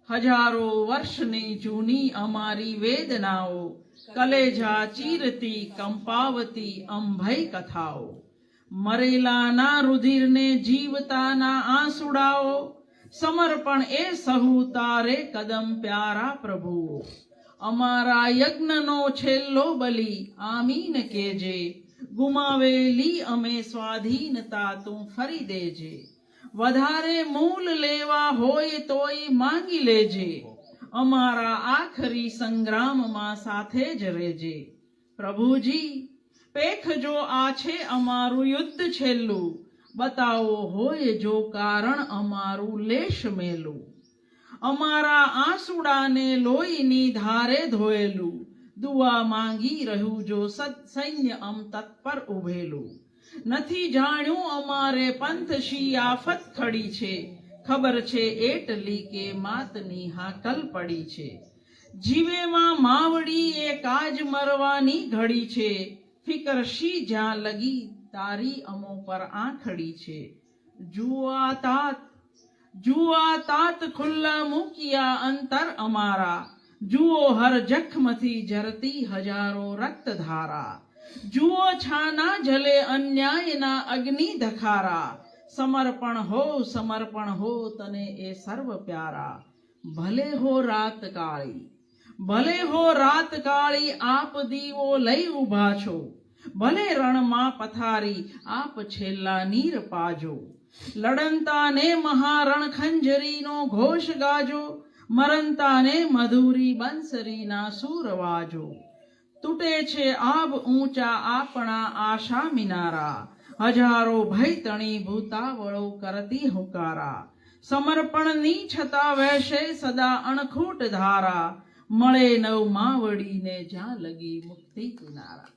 હજારો વર્ષની જૂની અમારી વેદનાઓ, કલેજા ચીરતી કંપાવતી અંભય કથાઓ, મરેલાના રુધિરને જીવતાના આંસુડાઓ, સમર્પણ એ સહુ તારે કદમ પ્યારા પ્રભુઓ. અમારા યજ્ઞનો છેલ્લો બલી આમીન કેજે, ગુમાવેલી અમે સ્વાધીનતા તું ફરી દેજે. વધારે મૂલ લેવા હોય તોય માંગી લેજે, અમારા આખરી સંગ્રામમાં સાથે જ રહેજે. પ્રભુજી, પેખજો આ છે અમારું યુદ્ધ છેલ્લું, બતાવો હોય જો કારણ અમારું લેશ મેલું. અમારા આંસુડાને લોહીની ધારે ધોયેલું, દુઆ માંગી રહ્યું જો સૈન્ય અમ તત્પર ઉભેલું. નથી જાણ્યું અમારે પંથ શી આફત ખડી છે, ખબર છે એટલી કે માતની હાકલ પડી છે. જીવેમાં માવડી એ કાજ મરવાની ઘડી છે, ફિકર શી જ્યાં લગી તારી અમો પર આંખડી છે. જુઆ તાત ખુલ્લા મૂક્યા અંતર અમારા, જુઓ હર જખમથી જરતી હજારો રક્તધારા. જુઓ છાના જલે અન્યાયના અગ્નિ ધખારા, સમર્પણ હો તને એ સર્વ પ્યારા. ભલે હો રાત કાળી આપ દીવો લઈ ઊભા છો, ભલે રણમાં પથારી આપ છેલ્લા નીર પાજો. લડંતાને મહારણ ખંજરીનો ઘોષ ગાજો, મરંતાને મધુરી બંસરીના સૂર વાજો. તૂટે છે આબ ઊંચા આપણા આશા મિનારા, હજારો ભય તણી ભૂતાવળો કરતી હુંકારા. સમર્પણની છતા વહેશે સદા અણખૂટ ધારા, મળે નવ માવડીને જ્યાં લગી મુક્તિ કિનારા.